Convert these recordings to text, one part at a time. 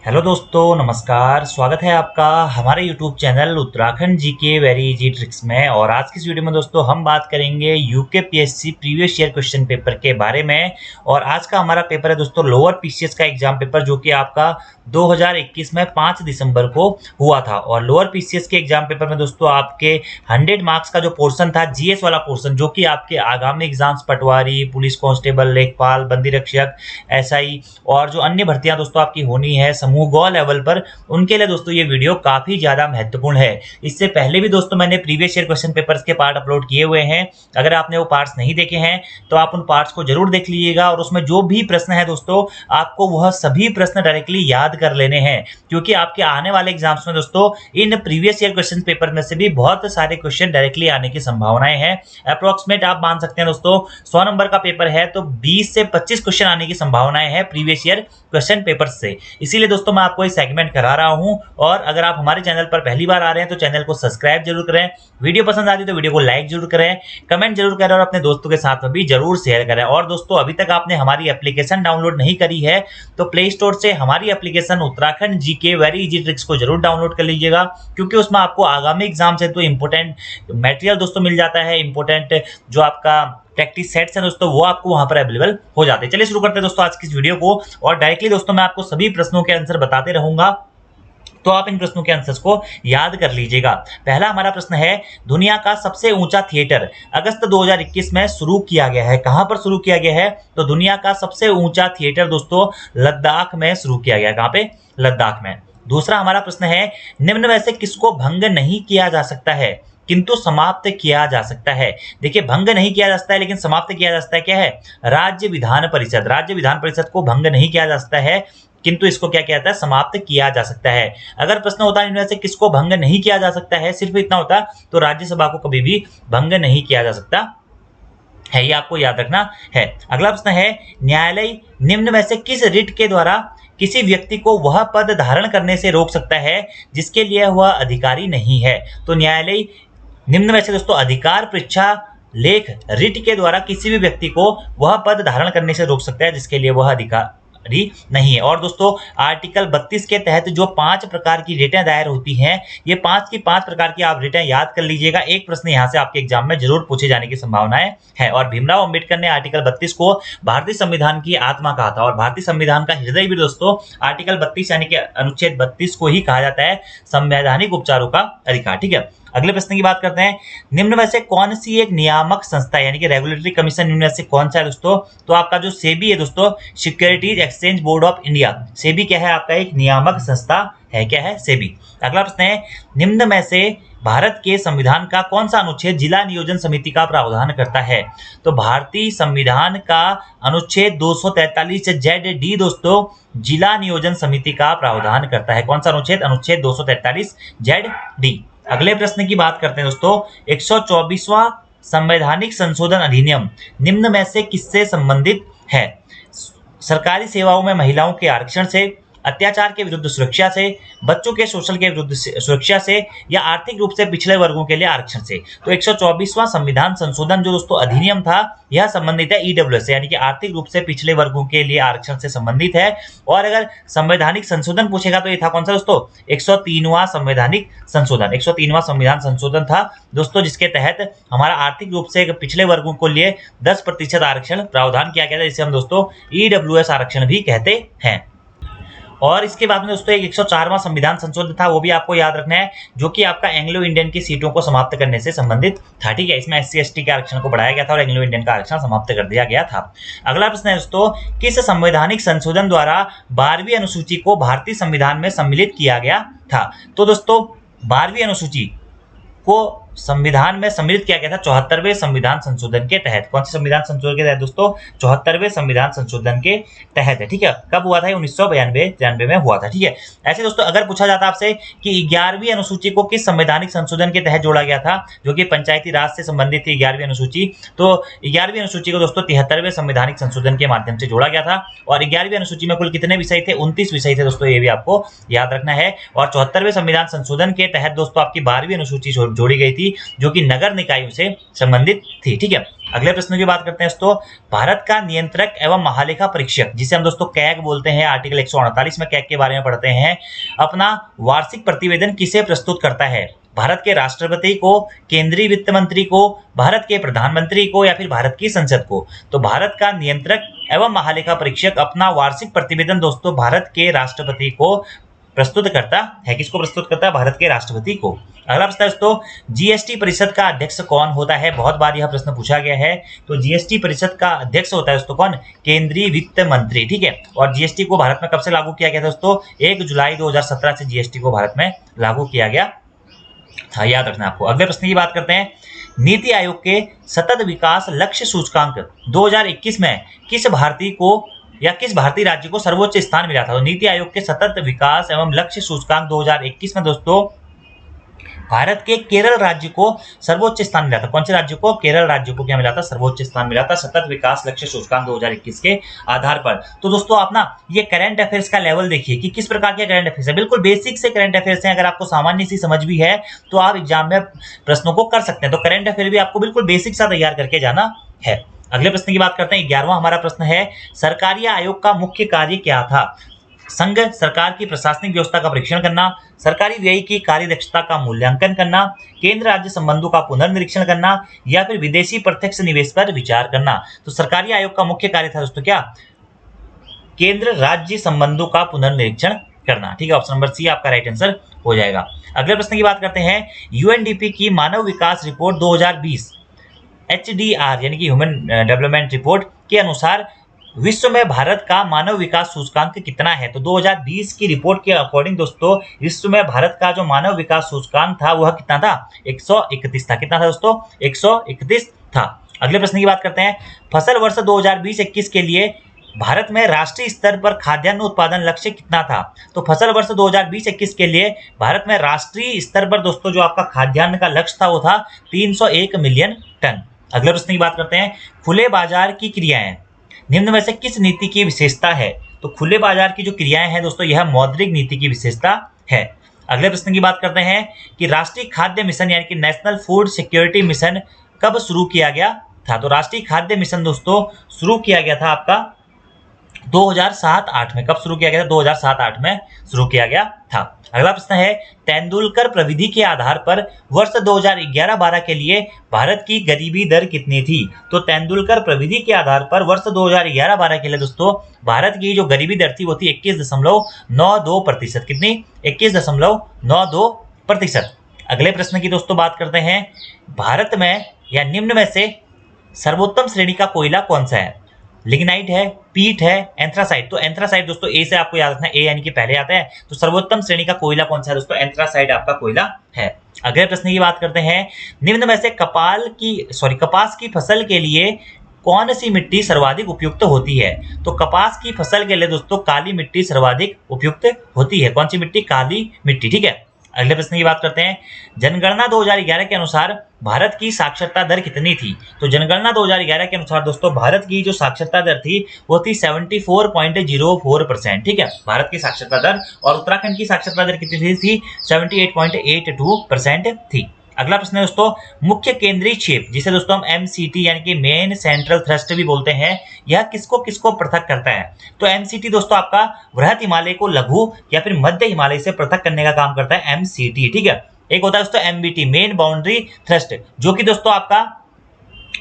Hello दोस्तों, नमस्कार। स्वागत है आपका हमारे YouTube channel Uttarakhand GK very easy tricks में। और आज की इस वीडियो में दोस्तों हम बात करेंगे UKPSC previous year question paper के बारे में। और आज का हमारा पेपर है दोस्तों लोअर पीसीएस का एग्जाम पेपर, जो कि आपका 2021 में 5 दिसंबर को हुआ था। और लोअर पीसीएस के एग्जाम पेपर में दोस्तों आपके 100 मार्क्स का जो पोर्शन था, जीएस वाला पोर्शन, जो कि आपके आगामी एग्जाम्स पटवारी, पुलिस कांस्टेबल, लेखपाल, बंदी रक्षक, एसआई और जो अन्य भर्तियां दोस्तों आपकी होनी है समूह ग लेवल पर, उनके लिए दोस्तों ये वीडियो काफी ज्यादा महत्वपूर्ण है। इससे पहले भी दोस्तों मैंने प्रीवियस ईयर क्वेश्चन पेपर्स के पार्ट अपलोड किए हुए हैं। अगर आपने वो पार्ट्स नहीं देखे हैं तो आप उन पार्ट्स को जरूर देख लीजिएगा। और उसमें जो भी प्रश्न है दोस्तों, आपको वह सभी प्रश्न डायरेक्टली याद कर लेने हैं, क्योंकि आपके आने वाले एग्जाम्स में दोस्तों in previous year question paper में से भी बहुत सारे क्वेश्चन डायरेक्टली आने की संभावनाएं हैं। अप्रोक्सीमेट आप मान सकते हैं दोस्तों 100 नंबर का पेपर है तो 20 से 25 क्वेश्चन आने की संभावनाएं हैं प्रीवियस ईयर क्वेश्चन पेपर से। इसीलिए दोस्तों मैं आपको ये सेगमेंट करा रहा हूं। और अगर आप हमारे चैनल पर पहली बार आ रहे हैं तो चैनल को सब्सक्राइब जरूर करें, वीडियो पसंद आती है तो वीडियो को लाइक जरूर करें, कमेंट जरूर करें और अपने दोस्तों के साथ में भी जरूर शेयर करें। और दोस्तों अभी तक आपने हमारी एप्लीकेशन डाउनलोड नहीं करी है तो प्ले स्टोर से हमारी application Uttarakhand GK very easy tricks को जरूर डाउनलोड कर लीजिएगा, क्योंकि उसमें आपको आगामी एग्जाम से तो इंपोर्टेंट मटेरियल दोस्तों मिल जाता है। इंपोर्टेंट जो आपका प्रैक्टिस सेट्स हैं दोस्तों वो आपको वहां पर अवेलेबल हो जाते हैं। चलिए शुरू करते हैं दोस्तों आज की इस वीडियो को। और डायरेक्टली दोस्तों मैं आपको सभी प्रश्नों के आंसर बताते रहूंगा, तो आप इन प्रश्नों के आंसर्स को याद कर लीजिएगा। पहला हमारा प्रश्न है, दुनिया का सबसे ऊंचा थिएटर अगस्त 2021 में शुरू किया गया है। कहां पर शुरू किया गया है? तो दुनिया का सबसे ऊंचा थिएटर दोस्तों लद्दाख में शुरू किया गया है। कहां पे? लद्दाख में। दूसरा हमारा प्रश्न है, निम्न में से किसको भंग नहीं किया जा सकता है किंतु समाप्त किया जा सकता है? देखिए, भंग नहीं किया जा सकता है लेकिन समाप्त किया जा सकता है। क्या है? राज्य विधान परिषद। राज्य विधान परिषद को भंग नहीं किया जा सकता है, किंतु इसको क्या किया जाता है? समाप्त किया जा सकता है। अगर प्रश्न होता है इनमें से किसको भंग नहीं किया जा सकता है, सिर्फ इतना होता तो राज्यसभा को कभी भी भंग नहीं किया जा सकता है, ये आपको याद रखना है। अगला प्रश्न है, न्यायालय निम्न में से किस रिट के द्वारा किसी व्यक्ति को वह पद धारण करने से रोक सकता है जिसके लिए वह अधिकारी नहीं है? तो न्यायालय निम्न में से दोस्तों अधिकार परीक्षा लेख रिट के द्वारा किसी भी व्यक्ति को वह पद धारण करने से रोक सकता है जिसके लिए वह अधिकारी नहीं है। और दोस्तों आर्टिकल 32 के तहत जो 5 प्रकार की रिटें दायर होती हैं, ये 5 की 5 प्रकार की आप रिटें याद कर लीजिएगा। एक प्रश्न यहाँ से आपके एग्जाम में जरूर पूछे जाने की संभावनाएं है। और भीमराव अंबेडकर ने आर्टिकल 32 को भारतीय संविधान की आत्मा कहा था। और भारतीय संविधान का हृदय भी दोस्तों आर्टिकल 32 यानी कि अनुच्छेद 32 को ही कहा जाता है, संवैधानिक उपचारों का अधिकार। ठीक है, अगले प्रश्न की बात करते हैं, निम्न में से कौन सी एक नियामक संस्था यानी कि रेगुलेटरी कमीशन निम्न में से कौन सा है दोस्तों? तो आपका जो सेबी है दोस्तों, securities exchange board of India. SEBI क्या है? आपका एक नियामक संस्था है। क्या है? सेबी। अगला प्रश्न है, निम्न में से भारत के संविधान का कौन सा अनुच्छेद जिला नियोजन समिति का प्रावधान करता है? तो भारतीय संविधान का अनुच्छेद 243 जेड डी दोस्तों जिला नियोजन समिति का प्रावधान करता है। कौन सा अनुच्छेद? अनुच्छेद 243 जेड डी। अगले प्रश्न की बात करते हैं दोस्तों, 124वां संवैधानिक संशोधन अधिनियम निम्न में से किससे संबंधित है? सरकारी सेवाओं में महिलाओं के आरक्षण से, अत्याचार के विरुद्ध सुरक्षा से, बच्चों के शोषण के विरुद्ध सुरक्षा से, या आर्थिक रूप से पिछड़े वर्गों के लिए आरक्षण से? तो 124वां संविधान संशोधन जो दोस्तों अधिनियम था, यह संबंधित है ईडब्ल्यूएस से यानी कि आर्थिक रूप से पिछड़े वर्गों के लिए आरक्षण से संबंधित है। और अगर संवैधानिक संशोधन पूछेगा तो ये था कौन सा दोस्तों? 103वां संवैधानिक संशोधन। 103वां संविधान संशोधन था दोस्तों, जिसके तहत हमारा आर्थिक रूप से पिछड़े वर्गों को लिए 10% आरक्षण प्रावधान किया गया था, जिसे हम दोस्तों ईडब्ल्यूएस आरक्षण भी कहते हैं। और इसके बाद में दोस्तों एक 104वां संविधान संशोधन था, वो भी आपको याद रखना है, जो कि आपका एंग्लो इंडियन की सीटों को समाप्त करने से संबंधित था। ठीक है, इसमें एससी एसटी के आरक्षण को बढ़ाया गया था और एंग्लो इंडियन का आरक्षण समाप्त कर दिया गया था। अगला प्रश्न है दोस्तों, किस संवैधानिक संशोधन द्वारा 12वीं अनुसूची को भारतीय संविधान में सम्मिलित किया गया था? तो दोस्तों 12वीं अनुसूची को संविधान में सम्मिलित किया गया था 74वें संविधान संशोधन के तहत। कौन से संविधान संशोधन के तहत दोस्तों? 74वें संविधान संशोधन के तहत है। ठीक है, कब हुआ था? 1992 में हुआ था। ठीक है, ऐसे दोस्तों अगर पूछा जाता आपसे कि 11वीं अनुसूची को किस संवैधानिक संशोधन के तहत जोड़ा गया था, जो कि पंचायती राज से संबंधित थी 11वीं अनुसूची, तो 11वीं अनुसूची को दोस्तों 73वें संवैधानिक संशोधन के माध्यम से जोड़ा गया था। और 11वीं अनुसूची में कुल कितने विषय थे? 29 विषय थे दोस्तों, ये भी आपको याद रखना है। और 74वें संविधान संशोधन के तहत दोस्तों आपकी 12वीं अनुसूची जोड़ी गई थी, थी जो कि नगर निकायों से संबंधित थी। ठीक है, अगले प्रश्न की बात करते हैं दोस्तों। भारत का नियंत्रक एवं महालेखा परीक्षक, जिसे हम दोस्तों कैग बोलते हैं, आर्टिकल 148 में कैग के बारे में पढ़ते हैं, अपना वार्षिक प्रतिवेदन किसे प्रस्तुत करता है? भारत के राष्ट्रपति को, केंद्रीय वित्त मंत्री को, भारत के प्रधानमंत्री को, या फिर भारत की संसद को? तो भारत का नियंत्रक एवं महालेखा परीक्षक अपना वार्षिक प्रतिवेदन दोस्तों भारत के राष्ट्रपति को प्रस्तुत करता है। किसको प्रस्तुत करता है? भारत के राष्ट्रपति को। अगला प्रश्न दोस्तों, जीएसटी परिषद का अध्यक्ष कौन होता है? बहुत बार यह प्रश्न पूछा गया है। तो जीएसटी परिषद का अध्यक्ष होता है दोस्तों कौन? केंद्रीय वित्त मंत्री। ठीक है, और जीएसटी को भारत में कब से लागू किया गया था दोस्तों? 1 जुलाई 2017 से जीएसटी को भारत में लागू किया गया था, याद रखना आपको। अगले प्रश्न की बात करते हैं। नीति आयोग के सतत विकास लक्ष्य सूचकांक 2021 में किस भारतीय को या किस भारतीय राज्य को सर्वोच्च स्थान मिला था? तो नीति आयोग के सतत विकास एवं लक्ष्य सूचकांक 2021 में दोस्तों भारत के केरल राज्य को सर्वोच्च स्थान मिला था। कौन से राज्य को? केरल राज्य को क्या मिला था? सर्वोच्च स्थान मिला था सतत विकास लक्ष्य सूचकांक 2021 के आधार पर। तो दोस्तों आप ना ये करंट अफेयर्स का लेवल देखिए कि किस प्रकार के करंट अफेयर्स है। बिल्कुल बेसिक से करंट अफेयर्स हैं। अगर आपको सामान्य सी समझ भी है तो आप एग्जाम में प्रश्नों को कर सकते हैं। तो करंट अफेयर भी आपको बिल्कुल बेसिक सा तैयार करके जाना है। अगले प्रश्न की बात करते हैं। 11वां हमारा प्रश्न है, सरकारी आयोग का मुख्य कार्य क्या था? संघ सरकार की प्रशासनिक व्यवस्था का परीक्षण करना, सरकारी व्यय की कार्यदक्षता का मूल्यांकन करना, केंद्र राज्य संबंधों का पुनर्निरीक्षण करना, या फिर विदेशी प्रत्यक्ष निवेश पर विचार करना। तो सरकारी आयोग का मुख्य कार्य था दोस्तों क्या? केंद्र राज्य संबंधों का पुनर्निरीक्षण करना। ठीक है, ऑप्शन नंबर सी आपका राइट आंसर हो जाएगा। अगले प्रश्न की बात करते हैं। यूएनडीपी की मानव विकास रिपोर्ट 2020 HDR यानी कि ह्यूमन डेवलपमेंट रिपोर्ट के अनुसार विश्व में भारत का मानव विकास सूचकांक कितना है? तो 2020 की रिपोर्ट के अकॉर्डिंग दोस्तों विश्व में भारत का जो मानव विकास सूचकांक था वह कितना था? 131 था। कितना था दोस्तों? 131 था। अगले प्रश्न की बात करते हैं। फसल वर्ष 2020-21 के लिए भारत में राष्ट्रीय स्तर पर खाद्यान्न उत्पादन लक्ष्य कितना था? तो फसल वर्ष 2020-21 के लिए भारत में राष्ट्रीय स्तर पर दोस्तों जो आपका खाद्यान्न का लक्ष्य था वो था 301 मिलियन टन। अगले प्रश्न की बात करते हैं। खुले बाजार की क्रियाएं निम्न में से किस नीति की विशेषता है? तो खुले बाजार की जो क्रियाएं हैं दोस्तों यह मौद्रिक नीति की विशेषता है। अगले प्रश्न की बात करते हैं कि राष्ट्रीय खाद्य मिशन यानी कि नेशनल फूड सिक्योरिटी मिशन कब शुरू किया गया था? तो राष्ट्रीय खाद्य मिशन दोस्तों शुरू किया गया था आपका 2007-8 में। कब शुरू किया गया था? 2007-8 में शुरू किया गया था। अगला प्रश्न है, तेंदुलकर प्रविधि के आधार पर वर्ष 2011-12 के लिए भारत की गरीबी दर कितनी थी? तो तेंदुलकर प्रविधि के आधार पर वर्ष 2011-12 के लिए दोस्तों भारत की जो गरीबी दर थी वो थी 21.92%। कितनी? 21.92%। अगले प्रश्न की दोस्तों बात करते हैं। भारत में या निम्न में से सर्वोत्तम श्रेणी का कोयला कौन सा है? लिग्नाइट है, पीट है, एंथ्रासाइट। तो एंथ्रासाइट दोस्तों ए से आपको याद रखना, ए यानी कि पहले आता है। तो सर्वोत्तम श्रेणी का कोयला कौन सा है दोस्तों? एंथ्रासाइट आपका कोयला है। अगले प्रश्न की बात करते हैं। निम्न में से कपास की फसल के लिए कौन सी मिट्टी सर्वाधिक उपयुक्त होती है? तो कपास की फसल के लिए दोस्तों काली मिट्टी सर्वाधिक उपयुक्त होती है। कौन सी मिट्टी? काली मिट्टी। ठीक है, अगले प्रश्न की बात करते हैं। जनगणना 2011 के अनुसार भारत की साक्षरता दर कितनी थी? तो जनगणना 2011 के अनुसार दोस्तों भारत की जो साक्षरता दर थी वो थी 74.04%। ठीक है, भारत की साक्षरता दर। और उत्तराखंड की साक्षरता दर कितनी थी? 78.82% थी। अगला प्रश्न है दोस्तों, मुख्य केंद्रीय क्षेप जिसे दोस्तों हम MCT यानी कि मेन सेंट्रल थ्रस्ट भी बोलते हैं, यह किसको किसको पृथक करता है? तो MCT दोस्तों आपका वृहत हिमालय को लघु या फिर मध्य हिमालय से पृथक करने का काम करता है MCT। ठीक है, एक होता है दोस्तों MBT मेन बाउंड्री थ्रस्ट, जो कि दोस्तों आपका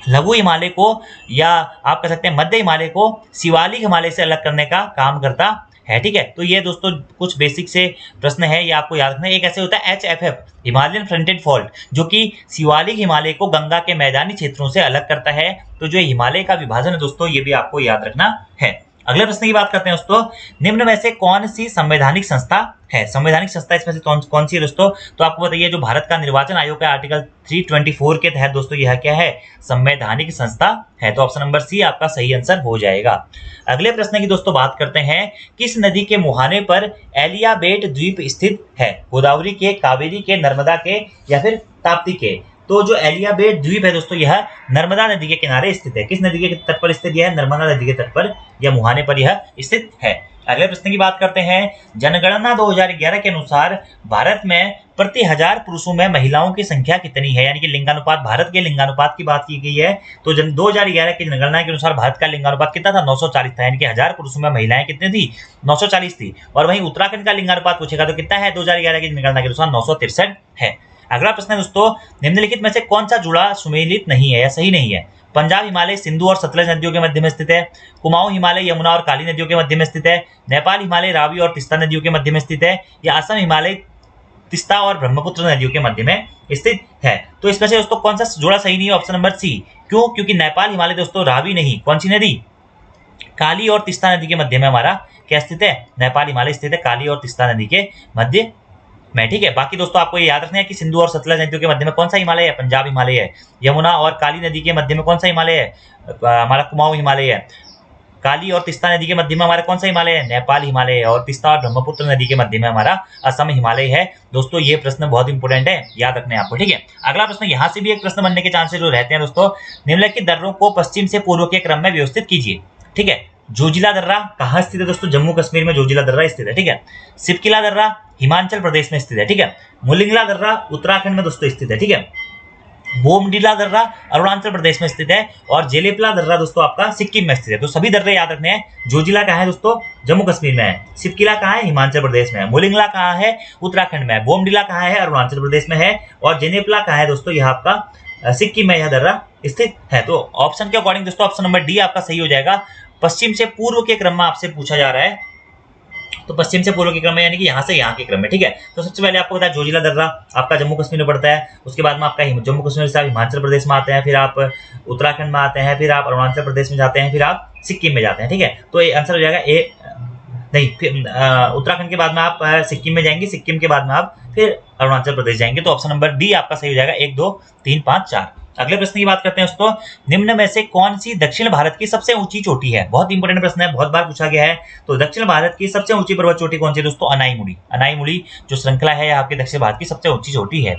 लघु हिमालय को या आप कह सकते हैं मध्य हिमालय को शिवालिक हिमालय से अलग करने का काम करता है। ठीक है, तो ये दोस्तों कुछ बेसिक से प्रश्न है, ये आपको याद रखना है। एक ऐसे होता है HFF हिमालयन फ्रंटेड फॉल्ट, जो कि शिवालिक हिमालय को गंगा के मैदानी क्षेत्रों से अलग करता है। तो जो हिमालय का विभाजन है दोस्तों ये भी आपको याद रखना है। अगले प्रश्न की बात करते हैं दोस्तों, निम्न में से कौन सी संवैधानिक संस्था है? संवैधानिक संस्था इसमें से कौन सी है दोस्तों? तो आपको बताइए, जो भारत का निर्वाचन आयोग है आर्टिकल 324 के तहत दोस्तों यह क्या है? संवैधानिक संस्था है। तो ऑप्शन नंबर सी आपका सही आंसर हो जाएगा। अगले प्रश्न की दोस्तों बात करते हैं। किस नदी के मुहाने पर एलियाबेट द्वीप स्थित है? गोदावरी के, कावेरी के, नर्मदा के या फिर ताप्ती के? तो जो एलियाबेट द्वीप है दोस्तों यह नर्मदा नदी के किनारे स्थित है। किस नदी के तट पर स्थित है? नर्मदा नदी के तट पर या मुहाने पर यह स्थित है। अगले प्रश्न की बात करते हैं। जनगणना 2011 के अनुसार भारत में प्रति हजार पुरुषों में महिलाओं की संख्या कितनी है? यानी कि लिंगानुपात, भारत के लिंगानुपात की बात की गई है। तो 2011 की जनगणना के अनुसार भारत का लिंगानुपात कितना था? 940 था। यानी कि हजार पुरुषों में महिलाएं कितनी थी? 940 थी। और वहीं उत्तराखंड का लिंगानुपात पूछेगा तो कितना है? 2011 की जनगणना के अनुसार 963 है। अगला प्रश्न है दोस्तों, निम्नलिखित में से कौन सा जुड़ा सुमेलित नहीं है या सही नहीं है? पंजाब हिमालय सिंधु और सतलज नदियों के मध्य में स्थित है। कुमाऊं हिमालय यमुना और काली नदियों के मध्य में स्थित है। नेपाल हिमालय रावी और तिस्ता नदियों के मध्य में स्थित है। या असम हिमालय तिस्ता और ब्रह्मपुत्र नदियों के मध्य में स्थित है। तो इसमें से दोस्तों कौन सा जोड़ा सही नहीं है? Option number C. क्यों? क्योंकि नेपाल हिमालय दोस्तों रावी नहीं, कौन सी नदी? काली और तिस्ता नदी के मध्य में हमारा क्या स्थित है? नेपाल हिमालय स्थित है काली और तिस्ता नदी के मध्य में। ठीक है, बाकी दोस्तों आपको ये याद रखना है कि सिंधु और सतलज नदियों के मध्य में कौन सा हिमालय है? पंजाब हिमालय है। यमुना और काली नदी के मध्य में कौन सा हिमालय है? हमारा कुमाऊं हिमालय है। काली और तिस्ता नदी के मध्य में हमारा कौन सा हिमालय है? नेपाल हिमालय है। और तिस्ता और ब्रह्मपुत्र नदी के मध्य में हमारा असम हिमालय है। दोस्तों ये प्रश्न बहुत इंपॉर्टेंट है, याद रखने आपको। ठीक है, अगला प्रश्न, यहाँ से भी एक प्रश्न बनने के चांसेस जो रहते हैं दोस्तों। निम्नलिखित दर्रों को पश्चिम से पूर्व के क्रम में व्यवस्थित कीजिए। ठीक है, जोजिला दर्रा कहाँ स्थित है दोस्तों? जम्मू कश्मीर में जोजिला दर्रा स्थित है। ठीक है, सिपकिला दर्रा हिमाचल प्रदेश में स्थित है। ठीक है, मुलिंगला दर्रा उत्तराखंड में दोस्तों स्थित है। ठीक है, बोमडिला दर्रा अरुणाचल प्रदेश में स्थित है। और जेलेपला दर्रा दोस्तों आपका सिक्किम में स्थित है। तो सभी दर्रे याद रखने हैं। जोजिला कहाँ है दोस्तों? जम्मू कश्मीर में है। सिपकिला कहाँ है? हिमाचल प्रदेश में है। मुलिंगला कहाँ है? उत्तराखंड में है। बोमडिला कहाँ है? अरुणाचल प्रदेश में है। और जेनेपला कहाँ है दोस्तों? यह आपका सिक्किम में यह दर्रा स्थित है। तो ऑप्शन के अकॉर्डिंग दोस्तों ऑप्शन नंबर डी आपका सही हो जाएगा। पश्चिम से पूर्व के क्रम में आपसे पूछा जा रहा है, तो पश्चिम से पूर्व के क्रम में यानी कि यहाँ से यहाँ के क्रम में। ठीक है, तो सबसे पहले आपको बताया जोजिला दर्रा आपका जम्मू कश्मीर में पड़ता है। उसके बाद में आपका जम्मू कश्मीर से आप हिमाचल प्रदेश में आते हैं, फिर आप उत्तराखंड में आते हैं, फिर आप अरुणाचल प्रदेश में जाते हैं, फिर आप सिक्किम में जाते हैं। ठीक है, तो ये आंसर हो जाएगा ए। नहीं, फिर उत्तराखंड के बाद में आप सिक्किम में जाएंगे, सिक्किम के बाद में आप फिर अरुणाचल प्रदेश जाएंगे। तो ऑप्शन नंबर डी आपका सही हो जाएगा। 1 2 3 5 4। अगले प्रश्न की बात करते हैं दोस्तों। निम्न में से कौन सी दक्षिण भारत की सबसे ऊंची चोटी है? बहुत इंपॉर्टेंट प्रश्न है, बहुत बार पूछा गया है। तो दक्षिण भारत की सबसे ऊंची पर्वत चोटी कौन सी है दोस्तों? अनाईमुड़ी। अनाईमुड़ी जो श्रृंखला है आपके दक्षिण भारत की सबसे ऊंची चोटी है।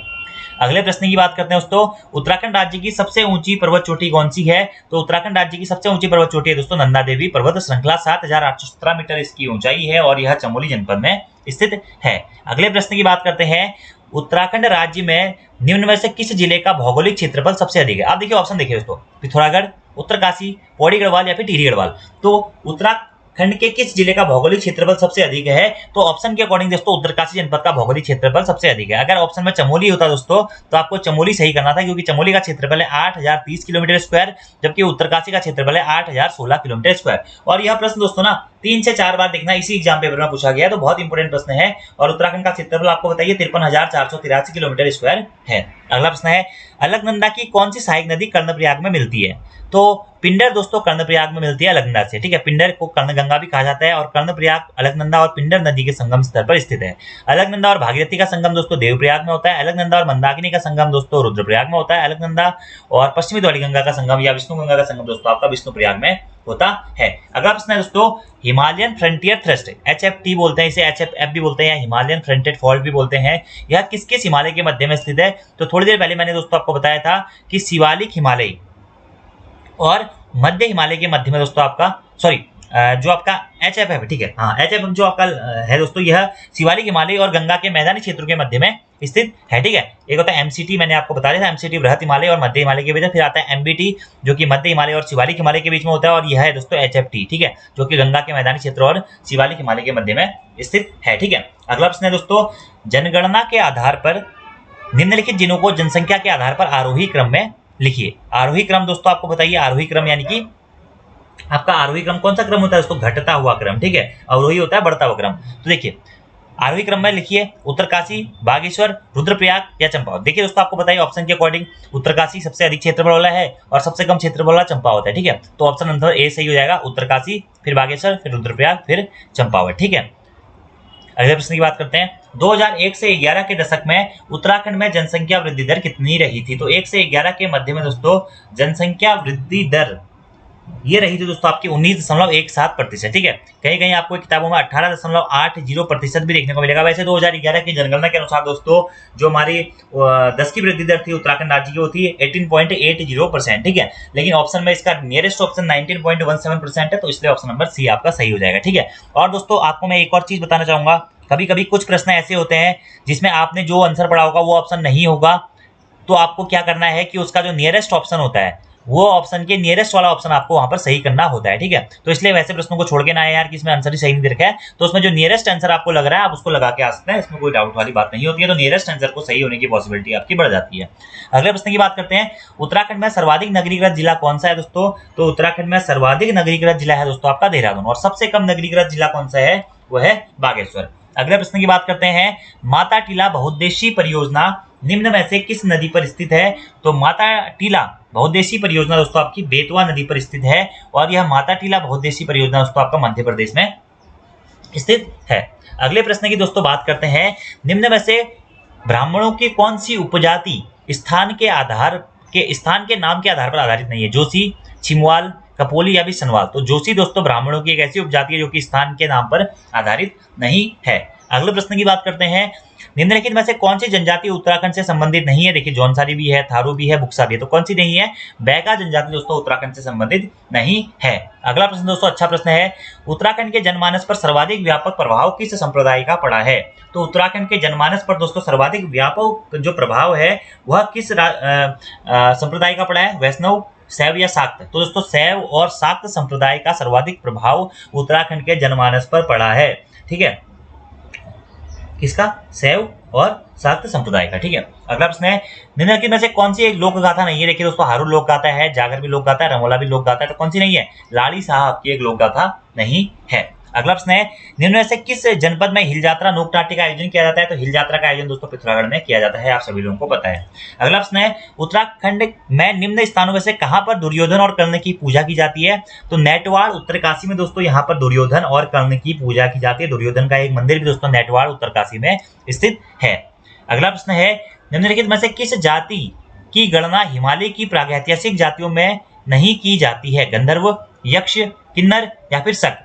अगले प्रश्न की बात करते हैं दोस्तों। उत्तराखंड राज्य की सबसे ऊंची पर्वत चोटी कौन सी है? तो उत्तराखंड राज्य की सबसे ऊंची पर्वत चोटी है दोस्तों नंदा देवी पर्वत श्रृंखला। 7817 मीटर इसकी ऊंचाई है और यह चमोली जनपद में स्थित है। अगले प्रश्न की बात करते हैं। उत्तराखंड राज्य में निम्न में से किस जिले का भौगोलिक क्षेत्रफल सबसे अधिक है? आप देखिए ऑप्शन देखिए दोस्तों, पिथौरागढ़, उत्तरकाशी, पौड़ी गढ़वाल या फिर टिहरी गढ़वाल। तो उत्तराखंड के किस जिले का भौगोलिक क्षेत्रफल सबसे अधिक है? तो ऑप्शन के अकॉर्डिंग दोस्तों उत्तरकाशी जनपद का भौगोलिक क्षेत्रफल सबसे अधिक है। अगर ऑप्शन में चमोली होता दोस्तों तो आपको चमोली सही करना था, क्योंकि चमोली का क्षेत्रफल है 8030 किलोमीटर स्क्वायर, जबकि उत्तरकाशी का क्षेत्रफल है 8016 किलोमीटर स्क्वायर। और यह प्रश्न दोस्तों ना 3 से 4 बार देखना, इसी एग्जाम पेपर में पूछा गया है, तो बहुत इंपॉर्टेंट प्रश्न है। और उत्तराखंड का क्षेत्रफल आपको बताइए 53,483 किलोमीटर स्क्वायर है। अगला प्रश्न है। अलकनंदा की कौन सी सहायक नदी कर्णप्रयाग में मिलती है? तो पिंडर दोस्तों कर्णप्रयाग में मिलती है अलकनंदा से। ठीक है, पिंडर को कर्णगंगा भी कहा जाता है और कर्णप्रयाग अलकनंदा और पिंडर नदी के संगम स्थल पर स्थित है। अलकनंदा और भागीरथी का संगम दोस्तों देवप्रयाग में होता है। अलकनंदा और मंदाकिनी का संगम दोस्तों रुद्रप्रयाग में होता है। अलकनंदा और पश्चिमी द्वारिगंगा का संगम या विष्णुगंगा का संगम दोस्तों आपका विष्णुप्रयाग में होता है। अगला प्रश्न है दोस्तों। हिमालयन फ्रंटियर थ्रस्ट, HFT बोलते हैं इसे, HFF भी बोलते हैं, हिमालयन फ्रंटेड फॉल्ट भी बोलते हैं। यह किस किस हिमालय के मध्य में स्थित है? तो थोड़ी देर पहले मैंने दोस्तों आपको बताया था कि शिवालिक हिमालय और मध्य हिमालय के मध्य में दोस्तों आपका जो आपका HFF है। ठीक है, हाँ HFF जो आपका है दोस्तों यह शिवालिक हिमालय और गंगा के मैदानी क्षेत्रों के मध्य में स्थित है। ठीक है, एक होता है MCT, मैंने आपको बता दिया था MCT बृहत हिमालय और मध्य हिमालय के बीच में, फिर आता है MBT जो कि मध्य हिमालय और शिवालिक हिमालय के बीच में होता है, और यह है दोस्तों HFT। ठीक है, जो कि गंगा के मैदानी क्षेत्र और शिवालिक हिमालय के मध्य में स्थित है। ठीक है, अगला प्रश्न है दोस्तों। जनगणना के आधार पर निम्नलिखित जिलों को जनसंख्या के आधार पर आरोही क्रम में लिखिए। आरोही क्रम दोस्तों आपको बताइए, आरोही क्रम यानी कि आपका आरोही क्रम कौन सा क्रम होता है दोस्तों? घटता हुआ क्रम। ठीक है, अवरोही होता है बढ़ता हुआ क्रम। तो देखिए आरोही क्रम में लिखिए उत्तरकाशी, बागेश्वर, रुद्रप्रयाग या चंपावत। देखिए दोस्तों आपको बताइए ऑप्शन के अकॉर्डिंग उत्तरकाशी सबसे अधिक क्षेत्रफल वाला है और सबसे कम क्षेत्रफल वाला चंपावत है। ठीक है, तो ऑप्शन नंबर ए सही हो जाएगा, उत्तरकाशी, फिर बागेश्वर, फिर रुद्रप्रयाग, फिर चंपावत। ठीक है, अगले प्रश्न की बात करते हैं। 2001 से 11 के दशक में उत्तराखंड में जनसंख्या वृद्धि दर कितनी रही थी? तो 1 से 11 के मध्य में दोस्तों जनसंख्या वृद्धि दर ये रही थी दोस्तों आपकी 19.17%। ठीक है, कहीं कहीं आपको किताबों में 18.80% भी देखने को मिलेगा। वैसे 2011 की जनगणना के अनुसार दोस्तों जो हमारी 10 की वृद्धि दर थी उत्तराखंड राज्य की, होती है 18.80%। ठीक है, लेकिन ऑप्शन में इसका नियरेस्ट ऑप्शन 19.17% है, तो इसलिए ऑप्शन नंबर सी आपका सही हो जाएगा। ठीक है, और दोस्तों आपको मैं एक और चीज बताना चाहूंगा, कभी कभी कुछ प्रश्न ऐसे होते हैं जिसमें आपने जो आंसर पढ़ा होगा वो ऑप्शन नहीं होगा, तो आपको क्या करना है कि उसका जो नियरेस्ट ऑप्शन होता है वो ऑप्शन के नियरेस्ट वाला ऑप्शन आपको वहां पर सही करना होता है। ठीक है, तो इसलिए वैसे प्रश्नों को छोड़ के ना आए यार कि इसमें आंसर ही सही नहीं रखा है, तो उसमें जो नियरेस्ट आंसर आपको लग रहा है आप उसको लगा के आ सकते हैं, इसमें कोई डाउट वाली बात नहीं होती है। तो नियरेस्ट आंसर को सही होने की पॉसिबिलिटी आपकी बढ़ जाती है। अगले प्रश्न की बात करते हैं, उत्तराखंड में सर्वाधिक नगरीकृत जिला कौन सा है दोस्तों? तो उत्तराखंड में सर्वाधिक नगरीकृत जिला है दोस्तों आपका देहरादून, और सबसे कम नगरीकृत जिला कौन सा है? वो है बागेश्वर। अगले प्रश्न की बात करते हैं, माता टीला बहुउद्देशीय परियोजना निम्न में से किस नदी पर स्थित है? तो माता टीला बहुउद्देशीय परियोजना दोस्तों आपकी बेतवा नदी पर स्थित है, और यह माता टीला बहुउद्देशीय परियोजना दोस्तों आपका मध्य प्रदेश में स्थित है। अगले प्रश्न की दोस्तों बात करते हैं, निम्न में से ब्राह्मणों की कौन सी उपजाति स्थान के नाम के आधार पर आधारित नहीं है? जोशी, छिमवाल, कपोली या भी सनवाल। तो जोशी दोस्तों ब्राह्मणों की एक ऐसी उपजाति है जो कि स्थान के नाम पर आधारित नहीं है। अगले प्रश्न की बात करते हैं, निम्नलिखित में से कौन सी जनजाति उत्तराखंड से संबंधित नहीं है? देखिए जौनसारी भी है, थारू भी है, बुक्सा भी है, तो कौन सी नहीं है? बैगा जनजाति दोस्तों उत्तराखंड से संबंधित नहीं है। अगला प्रश्न दोस्तों अच्छा प्रश्न है, उत्तराखंड के जनमानस पर सर्वाधिक व्यापक प्रभाव किस संप्रदाय का पड़ा है? तो उत्तराखंड के जनमानस पर दोस्तों सर्वाधिक व्यापक जो प्रभाव है वह किस संप्रदाय का पड़ा है? वैष्णव, शैव या शाक्त? तो दोस्तों शैव और शाक्त संप्रदाय का सर्वाधिक प्रभाव उत्तराखंड के जनमानस पर पड़ा है। ठीक है, किसका? शैव और शाक्त संप्रदाय का। ठीक है, अगला प्रश्न है, निम्नलिखित में से कौन सी एक लोक गाथा नहीं है? देखिए दोस्तों हारून लोक गाथा है, जागर भी लोक गाथा है, रमोला भी लोक गाथा है, तो कौन सी नहीं है? लाड़ी साहब की एक लोक गाथा नहीं है। अगला प्रश्न है, निम्न में से किस जनपद में हिल यात्रा लोक नाट्य का आयोजन किया जाता है? तो हिल यात्रा का आयोजन दोस्तों पिथौरागढ़ में किया जाता है, आप सभी लोगों को पता है। अगला प्रश्न है, उत्तराखंड में निम्न स्थानों में से कहां पर दुर्योधन और कर्ण की पूजा की जाती है? तो नेटवाड़ उत्तरकाशी में दोस्तों यहाँ पर दुर्योधन और कर्ण की पूजा की जाती है। दुर्योधन का एक मंदिर भी दोस्तों नेटवाड़ उत्तरकाशी में स्थित है। अगला प्रश्न है, निम्नलिखित में से किस जाति की गणना हिमालय की प्रागैतिहासिक जातियों में नहीं की जाती है? गंधर्व, यक्ष, किन्नर या फिर शक?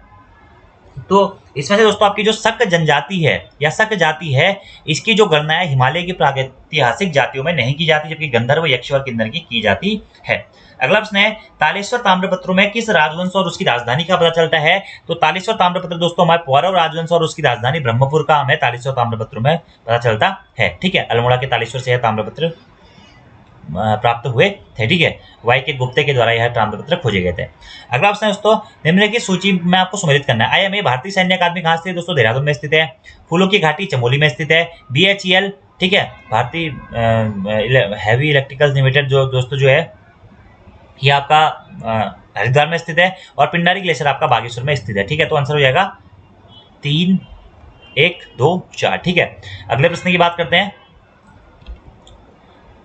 तो इसमें से दोस्तों आपकी जो शक जनजाति है या शक जाति है, इसकी जो गणना है हिमालय की प्रागैतिहासिक जातियों में नहीं की जाती, जबकि गंधर्व, यक्ष और किन्नर की जाती है। अगला प्रश्न है, तालेश्वर ताम्रपत्रों में किस राजवंश और उसकी राजधानी का पता चलता है? तो तालेश्वर ताम्रपत्र दोस्तों हमारे पौरव राजवंश और उसकी राजधानी ब्रह्मपुर का हमें तालेश्वर ताम्रपत्रों में पता चलता है। ठीक है, अल्मोड़ा के तालेश्वर से यह ताम्रपत्र प्राप्त हुए थे। ठीक है, वाई के गुप्ते के द्वारा यह ताम्रपत्र खोजे गए थे। अगला प्रश्न है दोस्तों, निम्नलिखित सूची में आपको सम्मिलित करना है। आईएमए भारतीय सैन्य अकादमी कहाँ स्थित है? दोस्तों देहरादून में स्थित है। फूलों की घाटी चमोली में स्थित है। बीएचईएल, ठीक है, भारतीय हैवी इलेक्ट्रिकल्स लिमिटेड जो दोस्तों जो है ये आपका हरिद्वार में स्थित है, और पिंडारी ग्लेशियर आपका बागेश्वर में स्थित है। ठीक है, तो आंसर हो जाएगा 3, 1, 2, 4। ठीक है, अगले प्रश्न की बात करते हैं,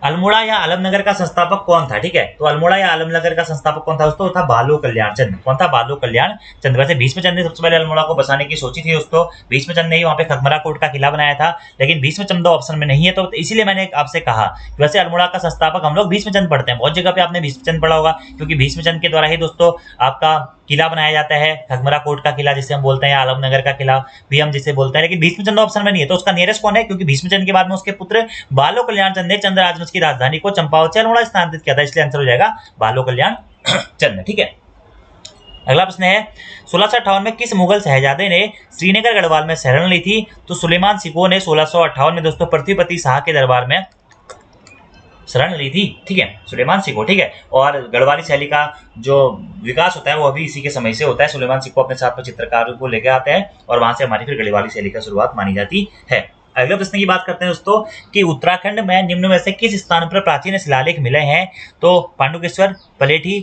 अल्मोड़ा या आलमनगर का संस्थापक कौन था? ठीक है, तो अल्मोड़ा या आलमनगर का संस्थापक कौन था दोस्तों? था बालो कल्याण चंद। कौन था? बालो कल्याण चंद। वैसे भीष्मचंद ने सबसे पहले अल्मोड़ा को बसाने की सोची थी दोस्तों, भीष्मचंद ने ही वहां पे खगमरा कोट का किला बनाया था, लेकिन भीष्मचंद ऑप्शन में नहीं है, तो इसीलिए मैंने आपसे कहा कि वैसे अल्मोड़ा का संस्थापक हम लोग भीष्मचंद पढ़ते हैं, बहुत जगह पे आपने भीष्मचंद पढ़ा होगा, क्योंकि भीष्मचंद के द्वारा ही दोस्तों आपका किला बनाया जाता है, खगमरा कोट का किला जिसे हम बोलते हैं, आलमनगर का किला भी हम जिसे बोलते हैं, लेकिन भीष्मचंद ऑप्शन में नहीं है, तो उसका नियरेस्ट कौन है? क्योंकि भीष्मचंद के बाद में उसके पुत्र बालो कल्याण चंद ने चंद्र राजवंश की राजधानी को चंपावत से अल्मोड़ा स्थानांतरित किया था, इसलिए आंसर हो जाएगा बालो कल्याण चंद। ठीक है, अगला प्रश्न है, 1658 में किस मुगल शहजादे ने श्रीनगर गढ़वाल में शरण ली थी? तो सुलेमान सिको ने 1658 में दोस्तों पृथ्वीपति शाह के दरबार में शरण ली थी। ठीक है, सुलेमान सिको। ठीक है, और गढ़वाली शैली का जो विकास होता है वो अभी इसी के समय से होता है। सुलेमान सिको अपने साथ में चित्रकारों को लेकर आते हैं और वहां से हमारी फिर गढ़वाली शैली का शुरुआत मानी जाती है। अगले प्रश्न की बात करते हैं दोस्तों कि उत्तराखंड में निम्न में से किस स्थान पर प्राचीन शिलालेख मिले हैं? तो पांडुकेश्वर, पलेठी,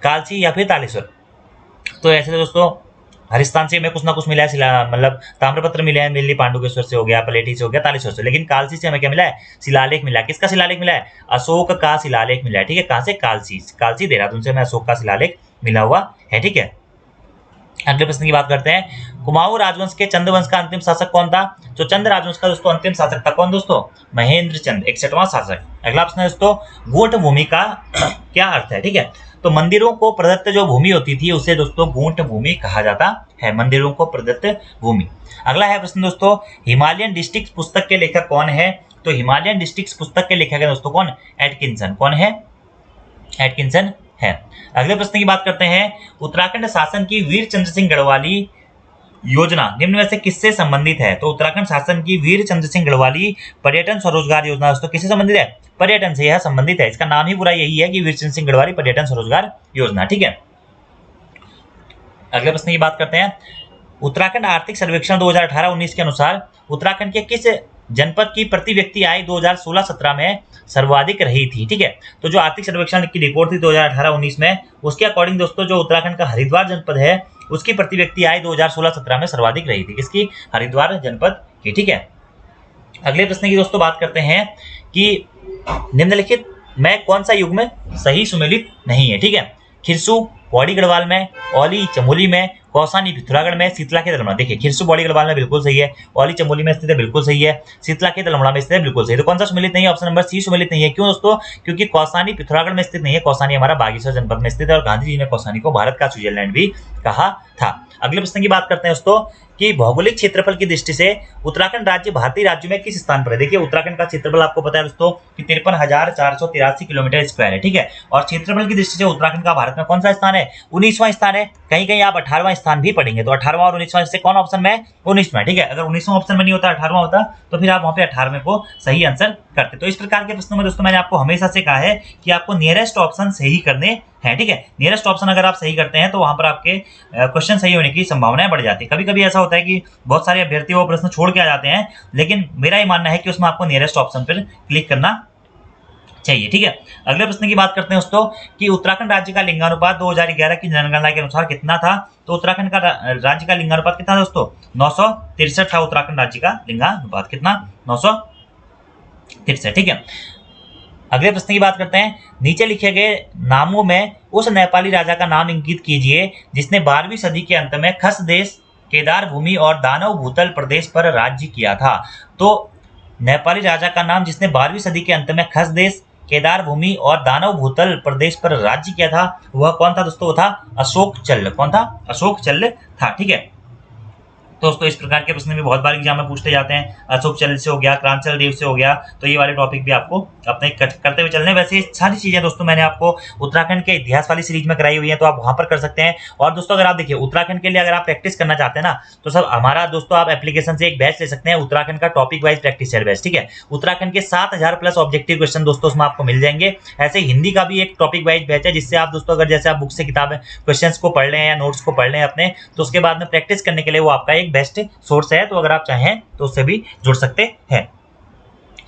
कालसी या फिर तालेश्वर? तो ऐसे दोस्तों हर स्थान से हमें कुछ ना कुछ मिला है, मतलब ताम्रपत्र मिले हैं, मिली पांडुकेश्वर से हो गया, पलेठी से हो गया, तालेश्वर से, लेकिन कालसी से हमें क्या मिला है? शिलालेख मिला है। किसका शिलालेख मिला है? अशोक का शिलालेख मिला है। ठीक है, कहां से? कालसी। कालसी देहरादून से हमें अशोक का शिलालेख मिला हुआ है। ठीक है, अगले प्रश्न की बात करते हैं, कुमाऊं राजवंश के चंद वंश का अंतिम शासक कौन था? तो चंद राजवंश का दोस्तों अंतिम शासक था कौन दोस्तों? महेंद्र चंद, 61वां शासक। अगला प्रश्न है दोस्तों, गोठ भूमि का क्या अर्थ है? ठीक है, तो मंदिरों को प्रदत्त जो भूमि होती थी उसे दोस्तों गूंठ भूमि कहा जाता है, मंदिरों को प्रदत्त भूमि। अगला है प्रश्न दोस्तों, हिमालयन डिस्ट्रिक्ट पुस्तक के लेखक कौन है? तो हिमालयन डिस्ट्रिक्ट पुस्तक के लेखक है दोस्तों कौन? एटकिंसन। कौन है? एटकिंसन है। अगले प्रश्न की बात करते हैं, उत्तराखंड शासन की वीर चंद्र सिंह गढ़वाली योजना निम्न में से किससे संबंधित है? तो उत्तराखंड शासन की वीर चंद्र सिंह गढ़वाली पर्यटन स्वरोजगार योजना दोस्तों किससे संबंधित है? पर्यटन से यह संबंधित है। इसका नाम ही पूरा यही है कि वीर चंद्र सिंह गढ़वाली पर्यटन स्वरोजगार योजना। ठीक है, अगले प्रश्न की बात करते हैं, उत्तराखंड आर्थिक सर्वेक्षण 2018-19 के अनुसार उत्तराखंड के किस जनपद की प्रति व्यक्ति आय 2016-17 में सर्वाधिक रही थी? ठीक है, तो जो आर्थिक सर्वेक्षण की रिपोर्ट थी 2018-19 में, उसके अकॉर्डिंग दोस्तों जो उत्तराखंड का हरिद्वार जनपद है उसकी प्रति व्यक्ति आय 2016-17 में सर्वाधिक रही थी। किसकी? हरिद्वार जनपद की। ठीक है, अगले प्रश्न की दोस्तों बात करते हैं कि निम्नलिखित में कौन सा युग्म सही सुमेलित नहीं है? ठीक है, खिरसू पौड़ी गढ़वाल में, औली चमोली में, कौसानी पिथौरागढ़ में, शीतला के दलमड़ा। देखिए खिरसू पौड़ी गढ़वाल में बिल्कुल सही है, औली चमोली में स्थित है बिल्कुल सही है, शीतला के दलमड़ा में स्थित है बिल्कुल सही। तो कौन सा सुमेलित नहीं है? ऑप्शन नंबर सी सुमेलित नहीं है। क्यों दोस्तों? क्योंकि कौसानी पिथौरागढ़ में स्थित नहीं है, कौसानी हमारा बागेश्वर जनपद में स्थित है और गांधी जी ने कौसानी को भारत का स्विट्जरलैंड भी कहा था। अगले प्रश्न की बात करते हैं दोस्तों कि भौगोलिक क्षेत्रफल की दृष्टि से उत्तराखंड राज्य भारतीय राज्यों में किस स्थान पर है? देखिए उत्तराखंड का क्षेत्रफल आपको पता है दोस्तों कि 53,483 किलोमीटर स्क्वायर है। ठीक है, और क्षेत्रफल की दृष्टि से उत्तराखंड का भारत में कौन सा स्थान है? 19वां स्थान है। कहीं कहीं आप 18वां स्थान भी पढ़ेंगे, तो 18वां और 19वां से कौन ऑप्शन में? 19वां। ठीक है, अगर 19वां ऑप्शन में नहीं होता 18वां होता तो फिर आप वहां पे 18वें को सही आंसर करते। तो इस प्रकार के प्रश्नों में दोस्तों मैंने आपको हमेशा से कहा है कि आपको नियरेस्ट ऑप्शन सही करने हैं। ठीक है, नियरेस्ट ऑप्शन अगर आप सही करते हैं तो वहां पर आपके क्वेश्चन सही होने की संभावनाएं बढ़ जाती है। कभी कभी ऐसा होता है कि बहुत सारे अभ्यर्थी वो प्रश्न छोड़ के आ जाते हैं, लेकिन मेरा ये मानना है कि उसमें आपको नियरेस्ट ऑप्शन पर क्लिक करना चाहिए। ठीक है, अगले प्रश्न की बात करते हैं दोस्तों कि उत्तराखंड राज्य का लिंगानुपात 2011 की जनगणना के अनुसार कितना था? तो उत्तराखंड का राज्य का लिंगानुपात कितना दोस्तों? 963 था उत्तराखंड राज्य का लिंगानुपात। कितना? 963। ठीक है, अगले प्रश्न की बात करते हैं, नीचे लिखे गए नामों में उस नेपाली राजा का नाम इंगित कीजिए जिसने 12वीं सदी के अंत में खस देश, केदार भूमि और दानव भूतल प्रदेश पर राज्य किया था। तो नेपाली राजा का नाम जिसने 12वीं सदी के अंत में खस देश, केदार भूमि और दानव भूतल प्रदेश पर राज्य किया था वह कौन था दोस्तों? वो था अशोक चल्ल। कौन था? अशोक चल्ल था। ठीक है, दोस्तों इस प्रकार के प्रश्न भी बहुत बार एग्जाम में पूछते जाते हैं। अशोक चल से हो गया, क्रांचल देव से हो गया, तो ये वाले टॉपिक भी आपको अपने करते हुए चलने। वैसे सारी चीजें दोस्तों मैंने आपको उत्तराखंड के इतिहास वाली सीरीज में कराई हुई है, तो आप वहां पर कर सकते हैं। और दोस्तों अगर आप देखिए उत्तराखंड के लिए अगर आप प्रैक्टिस करना चाहते हैं ना, तो सब हमारा दोस्तों आप एप्लीकेशन से एक बैच ले सकते हैं, उत्तराखंड का topic wise practice set batch. ठीक है, उत्तराखंड के 7000 प्लस ऑब्जेक्टिव क्वेश्चन दोस्तों उसमें आपको मिल जाएंगे। ऐसे हिंदी का भी एक टॉपिक वाइज बैच है जिससे आप दोस्तों अगर जैसे आप बुक से किताबें क्वेश्चन को पढ़ लें या नोट्स को पढ़ लें अपने, तो उसके बाद में प्रैक्टिस करने के लिए वो आपका एक बेस्ट सोर्स है। तो अगर आप चाहें तो उससे भी जुड़ सकते हैं।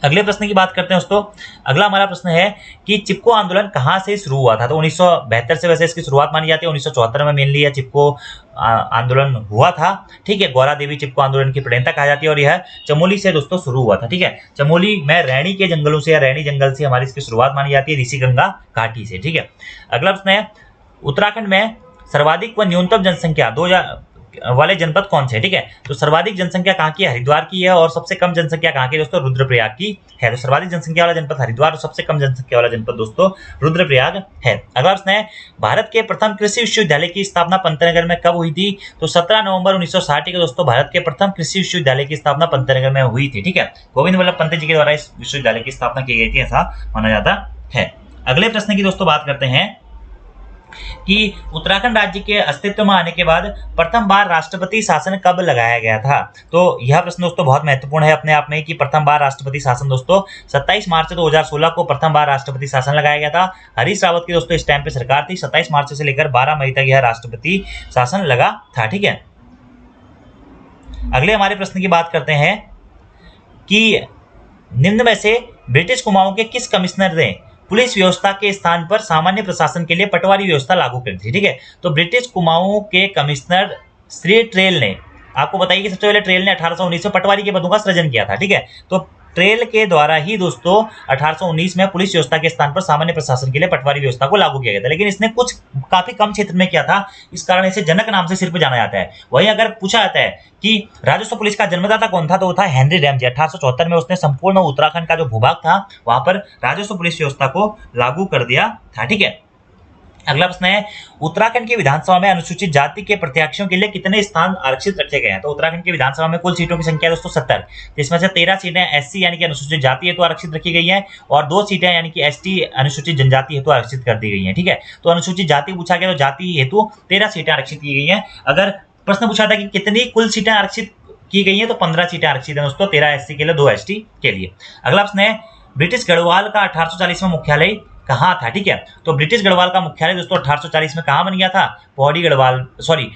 अगले प्रश्न की बात करते हैं दोस्तों। अगला हमारा प्रश्न है कि चिपको आंदोलन कहां से शुरू हुआ था? तो 1972 से वैसे इसकी शुरुआत मानी जाती है। 1974 में मेनली यह चिपको आंदोलन हुआ था। ठीक है, गौरा देवी चिपको आंदोलन की प्रणेता कहा जाती है और यह चमोली से दोस्तों शुरू हुआ था। ठीक है, चमोली में रैणी के जंगलों से या रैणी जंगल से हमारी इसकी शुरुआत मानी जाती है, ऋषि गंगा घाटी से। ठीक है, अगला प्रश्न है उत्तराखंड में सर्वाधिक व न्यूनतम जनसंख्या 2000 वाले जनपद कौन से? ठीक है, तो सर्वाधिक जनसंख्या कहाँ की है? हरिद्वार की है। और सबसे कम जनसंख्या कहाँ की दोस्तों? रुद्रप्रयाग की है। तो सर्वाधिक जनसंख्या वाला जनपद हरिद्वार और सबसे कम जनसंख्या वाला जनपद दोस्तों रुद्रप्रयाग है। अगला प्रश्न है भारत के प्रथम कृषि विश्वविद्यालय की स्थापना पंतनगर में कब हुई थी? तो 17 नवंबर 1960 के दोस्तों भारत के प्रथम कृषि विश्वविद्यालय की स्थापना पंतनगर में हुई थी। ठीक है, गोविंद वल्लभ पंत जी के द्वारा इस विश्वविद्यालय की स्थापना की गई थी, ऐसा माना जाता है। अगले प्रश्न की दोस्तों बात करते हैं कि उत्तराखंड राज्य के अस्तित्व में आने के बाद प्रथम बार राष्ट्रपति शासन कब लगाया गया था? तो यह प्रश्न दोस्तों बहुत महत्वपूर्ण है अपने आप में कि प्रथम बार राष्ट्रपति शासन दोस्तों 27 मार्च 2016 को प्रथम बार राष्ट्रपति शासन लगाया गया था। हरीश रावत की दोस्तों इस टाइम पे सरकार थी। 27 मार्च से लेकर 12 मई तक यह राष्ट्रपति शासन लगा था। ठीक है, अगले हमारे प्रश्न की बात करते हैं कि निम्न में से ब्रिटिश कुमाऊं के किस कमिश्नर ने पुलिस व्यवस्था के स्थान पर सामान्य प्रशासन के लिए पटवारी व्यवस्था लागू कर दी? ठीक है, तो ब्रिटिश कुमाऊं के कमिश्नर श्री ट्रेल ने, आपको बताइए कि सबसे पहले ट्रेल ने 1819 में पटवारी के पदों का सृजन किया था। ठीक है, तो ट्रेल के द्वारा ही दोस्तों 1819 में पुलिस व्यवस्था के स्थान पर सामान्य प्रशासन के लिए पटवारी व्यवस्था को लागू किया गया था। लेकिन इसने कुछ काफी कम क्षेत्र में किया था, इस कारण इसे जनक नाम से सिर्फ जाना जाता है। वहीं अगर पूछा जाता है कि राजस्व पुलिस का जन्मदाता कौन था, तो वो था हेनरी रैमजे। 1874 में उसने संपूर्ण उत्तराखंड का जो भूभाग था वहां पर राजस्व पुलिस व्यवस्था को लागू कर दिया था। ठीक है, अगला प्रश्न है, उत्तराखंड की विधानसभा में अनुसूचित जाति के प्रत्याशियों के लिए कितने स्थान आरक्षित रखे गए हैं? तो उत्तराखंड की विधानसभा में कुल सीटों की संख्या दोस्तों 70, जिसमें से 13 सीटें एससी यानी कि अनुसूचित जाति हेतु आरक्षित रखी गई हैं और 2 सीटें यानी कि एसटी अनुसूचित जनजाति हेतु आरक्षित कर दी गई हैं। ठीक है, तो अनुसूचित जाति पूछा गया तो जाति हेतु 13 सीटें आरक्षित की गई हैं। अगर प्रश्न पूछा था कि कितनी कुल सीटें आरक्षित की गई हैं, तो 15 सीटें आरक्षित हैं दोस्तों, 13 एससी के लिए, 2 एसटी के लिए। अगला प्रश्न है, ब्रिटिश गढ़वाल का 1840 में मुख्यालय कहाँ था? ठीक है, तो ब्रिटिश गढ़वाल का मुख्यालय दोस्तों 1840 में कहाँ बन गया था? पौड़ी गढ़वाल, सॉरी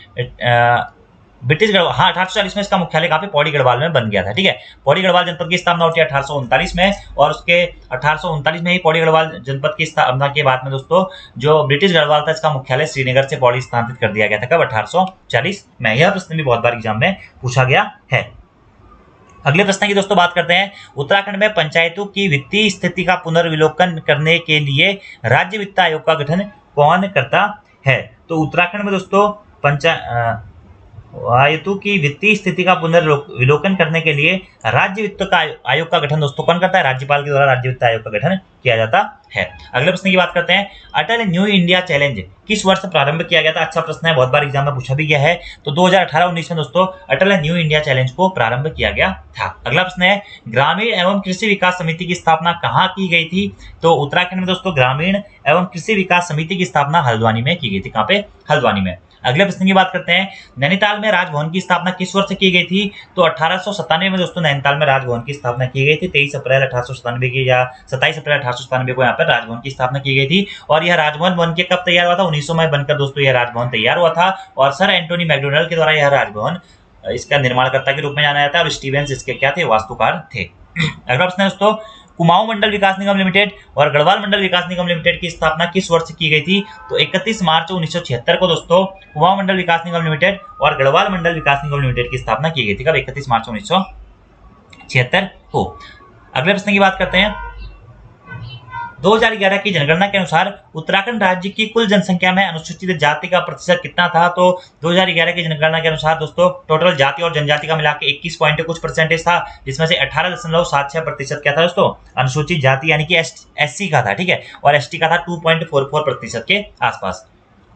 ब्रिटिश गढ़वाल, हाँ 1840 में इसका मुख्यालय कहाँ पे? पौड़ी गढ़वाल में बन गया था। ठीक है, पौड़ी गढ़वाल जनपद की स्थापना होती है 1839 में और उसके 1839 में ही पौड़ी गढ़वाल जनपद की स्थापना के बाद में दोस्तों जो ब्रिटिश गढ़वाल था इसका मुख्यालय श्रीनगर से पौड़ी स्थानांतरित कर दिया गया था। कब? 1840 में। यह प्रश्न भी बहुत बार एग्जाम में पूछा गया है। अगले प्रश्न की दोस्तों बात करते हैं, उत्तराखंड में पंचायतों की वित्तीय स्थिति का पुनर्विलोकन करने के लिए राज्य वित्त आयोग का गठन कौन करता है? तो उत्तराखंड में दोस्तों पंचायतों की वित्तीय स्थिति का पुनर्विलोकन करने के लिए राज्य वित्त का आयोग का गठन दोस्तों कौन करता है? राज्यपाल के द्वारा राज्य वित्त आयोग का गठन किया जाता है। अगले प्रश्न की बात करते हैं, अटल न्यू इंडिया चैलेंज किस वर्ष प्रारंभ किया गया था? अच्छा प्रश्न है, बहुत बार एग्जाम में पूछा भी गया है। तो 2018-19 में दोस्तों अटल न्यू इंडिया चैलेंज को प्रारंभ किया गया था। अगला प्रश्न है, ग्रामीण एवं कृषि विकास समिति की स्थापना कहाँ की गई थी? तो उत्तराखंड में दोस्तों ग्रामीण एवं कृषि विकास समिति की स्थापना हल्द्वानी में की गई थी। कहाँ पे? हल्द्वानी में। अगले प्रश्न की बात करते हैं, नैनीताल में राजभवन की स्थापना किस वर्ष की गई थी? तो 1897 में दोस्तों नैनीताल में राजभवन की स्थापना की गई थी। 23 अप्रैल 1897 की या 27 अप्रैल 1897 को यहाँ पर राजभवन की स्थापना की गई थी। और यह राजभवन बन के कब तैयार हुआ था? 1900 में बनकर दोस्तों यह राजभवन तैयार हुआ था और सर एंटोनी मैकडोनल्ड के द्वारा यह राजभवन इसका निर्माणकर्ता के रूप में जाना जाता है और स्टीवेंस इसके क्या थे? वास्तुकार थे। अगला प्रश्न है दोस्तों, कुमाऊं मंडल विकास निगम लिमिटेड और गढ़वाल मंडल विकास निगम लिमिटेड की स्थापना किस वर्ष की गई थी? तो 31 मार्च 1976 को दोस्तों कुमाऊं मंडल विकास निगम लिमिटेड और गढ़वाल मंडल विकास निगम लिमिटेड की स्थापना की गई थी। कब? 31 मार्च 1976 को। अगले प्रश्न की बात करते हैं, 2011 की जनगणना के अनुसार उत्तराखंड राज्य की कुल जनसंख्या में अनुसूचित जाति का प्रतिशत कितना था? तो 2011 की जनगणना के अनुसार दोस्तों टोटल जाति और जनजाति का मिला के 21 पॉइंट कुछ परसेंटेज था, जिसमें से 18.76% क्या था दोस्तों? अनुसूचित जाति यानी कि एससी का था। ठीक है, और एसटी का था 2.44% के आसपास।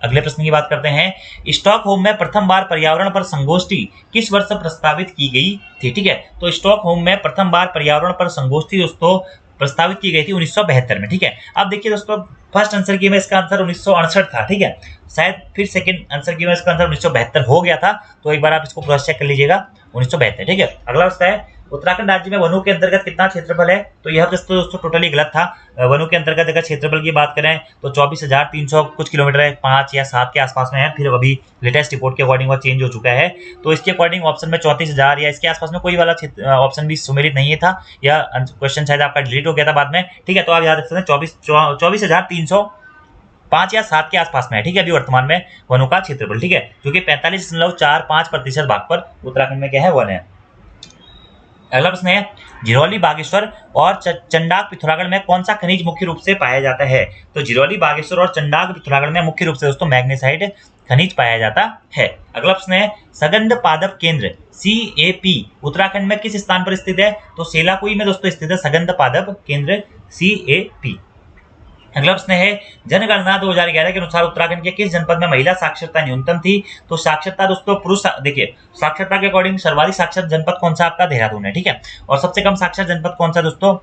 अगले प्रश्न की बात करते हैं, स्टॉकहोम में प्रथम बार पर्यावरण पर संगोष्ठी किस वर्ष प्रस्तावित की गई थी? ठीक है, तो स्टॉकहोम में प्रथम बार पर्यावरण पर संगोष्ठी दोस्तों प्रस्तावित की गई थी 1972 में। ठीक है, अब देखिए दोस्तों फर्स्ट आंसर की में इसका आंसर 1968 था। ठीक है, शायद फिर सेकंड आंसर की में इसका आंसर 1972 हो गया था, तो एक बार आप इसको क्रॉस चेक कर लीजिएगा, 1972। ठीक है, अगला प्रश्न है, उत्तराखंड राज्य में वनों के अंतर्गत कितना क्षेत्रफल है? तो यह दोस्तों टोटली गलत था। वनों के अंतर्गत अगर क्षेत्रफल की बात करें तो 24,300 कुछ किलोमीटर है, 5 या 7 के आसपास में है। फिर अभी लेटेस्ट रिपोर्ट के अकॉर्डिंग वह चेंज हो चुका है, तो इसके अकॉर्डिंग ऑप्शन में 34,000 या इसके आसपास में कोई वाला ऑप्शन भी सुमेलित नहीं था। यह क्वेश्चन शायद आपका डिलीट हो गया था बाद में। ठीक है, तो आप याद रख सकते हैं 24,300 5 या 7 के आसपास में है। ठीक है, अभी वर्तमान में वनों का क्षेत्रफल। ठीक है, जो कि 45.45% भाग पर उत्तराखंड में क्या है? वन है। अगला प्रश्न है, झिरोली बागेश्वर और चंडाक पिथौरागढ़ में कौन सा खनिज मुख्य रूप से पाया जाता है? तो झिरोली बागेश्वर और चंडाक पिथौरागढ़ में मुख्य रूप से दोस्तों मैग्नेसाइट खनिज पाया जाता है। अगला प्रश्न है, सगंध पादप केंद्र CAP उत्तराखंड में किस स्थान पर स्थित है? तो सेलाकुई में दोस्तों स्थित है सगंध पादप केंद्र CAP। अगला प्रश्न है, जनगणना 2011 के अनुसार उत्तराखंड के किस जनपद में महिला साक्षरता न्यूनतम थी? तो साक्षरता दोस्तों पुरुष, देखिए साक्षरता के अकॉर्डिंग सर्वाधिक साक्षर जनपद कौन सा? आपका देहरादून है। ठीक है, और सबसे कम साक्षर जनपद कौन सा दोस्तों?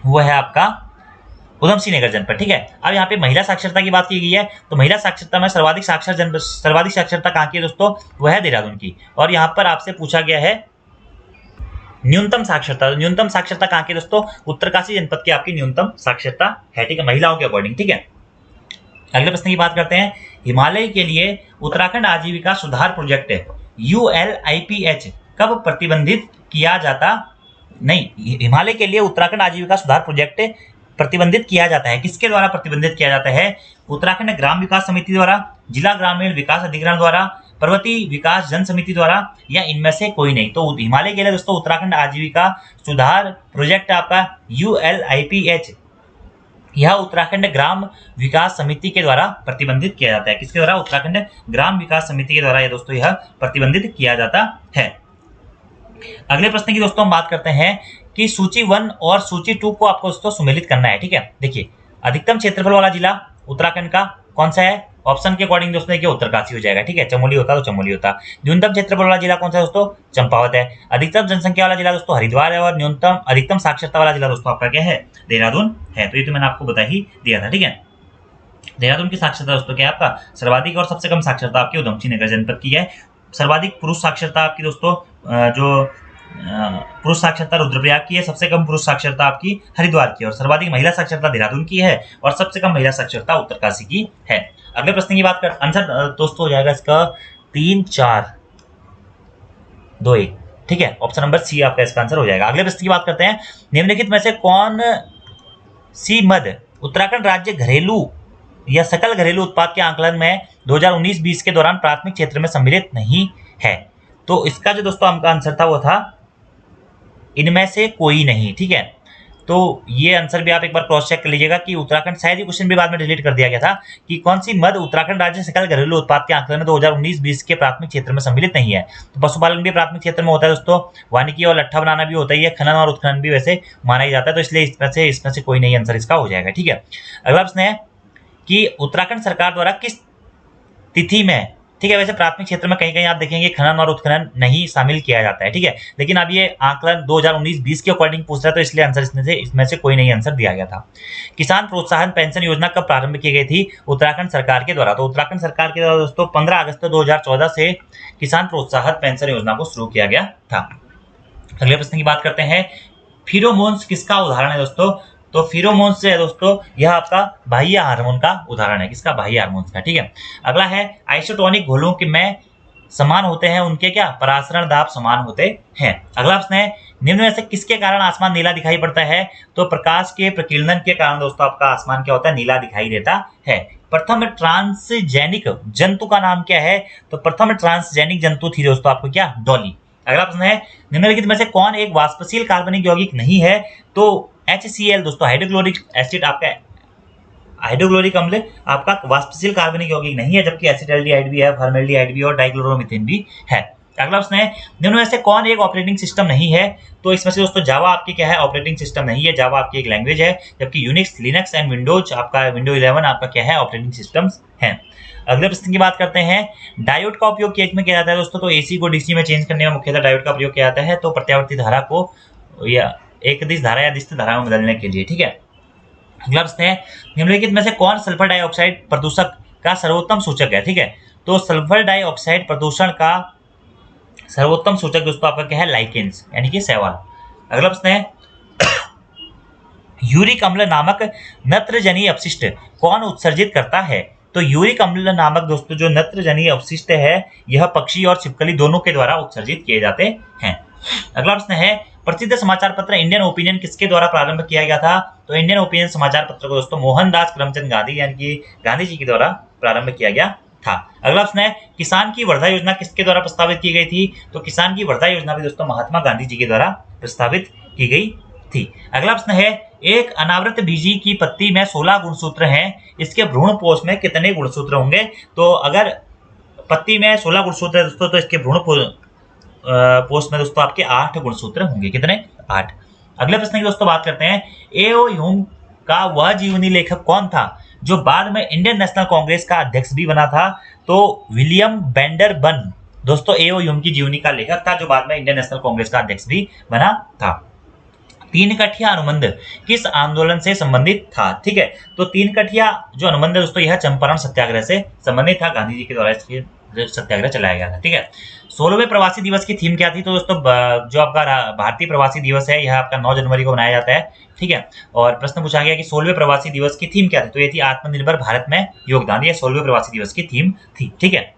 वो है आपका उधम सिंह नगर जनपद। ठीक है, अब यहाँ पे महिला साक्षरता की बात की गई है, तो महिला साक्षरता में सर्वाधिक साक्षरता कहाँ की है दोस्तों? वह है देहरादून की। और यहाँ पर आपसे पूछा गया है न्यूनतम साक्षरता कहाँ की दोस्तों? उत्तरकाशी जनपद की आपकी न्यूनतम साक्षरता है। ठीक है, महिलाओं के अकॉर्डिंग। ठीक है, अगले प्रश्न की बात करते हैं, हिमालय के लिए उत्तराखंड आजीविका सुधार प्रोजेक्ट ULIPH कब प्रतिबंधित किया जाता? नहीं, हिमालय के लिए उत्तराखंड आजीविका सुधार प्रोजेक्ट प्रतिबंधित किया जाता है। किसके द्वारा प्रतिबंधित किया जाता है? उत्तराखंड ग्राम विकास समिति द्वारा, जिला ग्रामीण विकास अधिग्रहण द्वारा, पर्वतीय विकास जन समिति द्वारा, या इनमें से कोई नहीं। तो हिमालय के लिए दोस्तों उत्तराखंड आजीविका सुधार प्रोजेक्ट आपका ULIPH यह उत्तराखंड ग्राम विकास समिति के द्वारा प्रतिबंधित किया जाता है। किसके द्वारा? उत्तराखंड ग्राम विकास समिति के द्वारा यह दोस्तों यह प्रतिबंधित किया जाता है। अगले प्रश्न की दोस्तों हम बात करते हैं कि सूची 1 और सूची 2 को आपको दोस्तों सुमेलित करना है। ठीक है, देखिए अधिकतम क्षेत्रफल वाला जिला उत्तराखंड का कौन सा है? ऑप्शन के अकॉर्डिंग दोस्तों देखिए उत्तरकाशी हो जाएगा, ठीक है। चमोली होता तो चमोली होता। न्यूनतम क्षेत्रफल वाला जिला कौन सा है दोस्तों? चंपावत है। अधिकतम जनसंख्या वाला जिला दोस्तों हरिद्वार है, और न्यूनतम अधिकतम साक्षरता वाला जिला दोस्तों आपका क्या है? देहरादून है। तो ये तो मैंने आपको बता ही दिया था, ठीक है। देहरादून की साक्षरता दोस्तों क्या है आपका? सर्वाधिक और सबसे कम साक्षरता आपकी उधमसिंह नगर जनपद की है। सर्वाधिक पुरुष साक्षरता आपकी दोस्तों पुरुष साक्षरता रुद्रप्रयाग की है, सबसे कम पुरुष साक्षरता आपकी हरिद्वार की है, और सर्वाधिक महिला साक्षरता देहरादून की है, और सबसे कम महिला साक्षरता उत्तरकाशी की है। अगले प्रश्न की बात कर, आंसर दोस्तों हो जाएगा इसका 3 4 2 1, ठीक है। ऑप्शन नंबर सी आपका इसका आंसर हो जाएगा। अगले प्रश्न की बात करते हैं, निम्नलिखित में से कौन सी मद उत्तराखंड राज्य घरेलू या सकल घरेलू उत्पाद के आंकलन में 2019-20 के दौरान प्राथमिक क्षेत्र में सम्मिलित नहीं है? तो इसका जो दोस्तों आपका आंसर था वो था इनमें से कोई नहीं, ठीक है। तो ये आंसर भी आप एक बार क्रॉस चेक कर लीजिएगा कि उत्तराखंड, शायद ये क्वेश्चन भी बाद में डिलीट कर दिया गया था, कि कौन सी मद उत्तराखंड राज्य सकल घरेलू उत्पाद के आंकलन में 2019-20 के प्राथमिक क्षेत्र में सम्मिलित नहीं है। तो पशुपालन भी प्राथमिक क्षेत्र में होता है दोस्तों, वानिकी और लट्ठा बनाना भी होता ही है, खनन और उत्खनन भी वैसे माना ही जाता है, तो इसलिए इसमें से कोई नहीं आंसर इसका हो जाएगा, ठीक है। अगला प्रश्न है कि उत्तराखंड सरकार द्वारा किस तिथि में, ठीक है, वैसे प्राथमिक क्षेत्र में कहीं कहीं आप देखेंगे खनन और उत्खनन नहीं शामिल किया जाता है, ठीक है, लेकिन अब ये आंकलन 2019-20 के अकॉर्डिंग पूछ रहा है, तो इसलिए आंसर इसमें से कोई नहीं आंसर दिया गया था। किसान प्रोत्साहन पेंशन योजना कब प्रारंभ की गई थी उत्तराखंड सरकार के द्वारा? तो उत्तराखंड सरकार के द्वारा दोस्तों 15 अगस्त 2014 से किसान प्रोत्साहन पेंशन योजना को शुरू किया गया था। अगले प्रश्न की बात करते हैं, फिरोमोन्स किसका उदाहरण है दोस्तों? तो फिरोमोन्स से है दोस्तों, यह आपका बाह्य हार्मोन का उदाहरण है। किसका? बाह्य हार्मोन्स का, ठीक है। अगला है, आइसोटोनिक घोलों के में समान होते हैं उनके क्या? परासरण दाब समान होते हैं। अगला प्रश्न है, निम्न में से किसके कारण आसमान नीला दिखाई पड़ता है? तो प्रकाश के प्रकीर्णन के कारण दोस्तों आपका आसमान क्या होता है? नीला दिखाई देता है। प्रथम ट्रांसजेनिक जंतु का नाम क्या है? तो प्रथम ट्रांसजेनिक जंतु थी दोस्तों आपको क्या? डॉली। अगला प्रश्न है, निम्नलिखित में से कौन एक वाष्पशील कार्बनिक यौगिक नहीं है? तो HCl दोस्तों हाइड्रोक्लोरिक एसिड आपका, हाइड्रोक्लोरिक अम्ल आपका वाष्पशील कार्बनिक यौगिक नहीं है, जबकि एसिटाल्डिहाइड भी है, फॉर्मेल्डिहाइड भी और डाइक्लोरोमीथेन भी है। अगला प्रश्न है, निम्न में से कौन एक ऑपरेटिंग सिस्टम नहीं है? तो इसमें से दोस्तों जावा आपकी क्या है? ऑपरेटिंग सिस्टम नहीं है, जावा आपकी एक लैंग्वेज है, जबकि यूनिक्स, लिनक्स एंड विंडोज आपका विंडो 11 आपका क्या है? ऑपरेटिंग सिस्टम्स हैं। अगले प्रश्न की बात करते हैं, डायोड का उपयोग केक में किया जाता है दोस्तों? तो एसी को डीसी में चेंज करने में मुख्यतः डायोड का प्रयोग किया जाता है, तो प्रत्यावर्ती धारा को या एक दिश धारा या दिश धारा में बदलने के लिए, ठीक है। अगला प्रश्न है, निम्नलिखित में से कौन सल्फर डाइऑक्साइड प्रदूषक का सर्वोत्तम सूचक है? ठीक है, तो सल्फर डाइऑक्साइड प्रदूषण का सर्वोत्तम सूचक दोस्तों आपका क्या है? लाइकेंस यानी कि शैवाल। अगला प्रश्न है, यूरिक अम्ल नामक नत्रजनीय अपशिष्ट कौन उत्सर्जित करता है? तो यूरिक अम्ल नामक दोस्तों जो नत्रजनीय अपशिष्ट है, यह पक्षी और छिपकली दोनों के द्वारा उत्सर्जित किए जाते हैं। अगला प्रश्न है, प्रसिद्ध समाचार पत्र इंडियन ओपिनियन किसके द्वारा प्रारंभ किया गया था? तो इंडियन ओपिनियन समाचार पत्र को दोस्तों मोहनदास करमचंद गांधी यानी कि गांधी जी के द्वारा प्रारंभ किया गया था। अगला प्रश्न है, किसान की वर्धा योजना किसके द्वारा प्रस्तावित की गई थी? तो किसान की वर्धा योजना भी दोस्तों महात्मा गांधी जी के द्वारा प्रस्तावित की गई थी। अगला प्रश्न है, एक अनावृत बीजी की पत्ती में 16 गुणसूत्र हैं, इसके भ्रूणपोष में कितने गुणसूत्र होंगे? तो अगर पत्ती में 16 गुणसूत्र है दोस्तों, तो इसके भ्रूणपोष में दोस्तों आपके 8 गुणसूत्र होंगे। कितने? 8। अगले प्रश्न की दोस्तों बात करते हैं, एओ ह्यूम का वह जीवनी लेखक कौन था जो बाद में इंडियन नेशनल कांग्रेस का अध्यक्ष भी बना था? तो विलियम वेंडरबर्न दोस्तों एओ ह्यूम की जीवनी का लेखक था, जो बाद में इंडियन नेशनल कांग्रेस का अध्यक्ष भी बना था। तीन कठिया अनुबंध किस आंदोलन से संबंधित था? ठीक है, तो तीन कठिया जो अनुबंध है दोस्तों, यह चंपारण सत्याग्रह से संबंधित था, गांधी जी के द्वारा इसके सत्याग्रह चलाया गया था। ठीक है, 16वें प्रवासी दिवस की थीम क्या थी? तो दोस्तों जो आपका भारतीय प्रवासी दिवस है, यह आपका 9 जनवरी को मनाया जाता है। ठीक है, और प्रश्न पूछा गया कि 16वें प्रवासी दिवस की थीम क्या थी? तो ये थी आत्मनिर्भर भारत में योगदान। ये 16वें प्रवासी दिवस की थीम थी। ठीक है,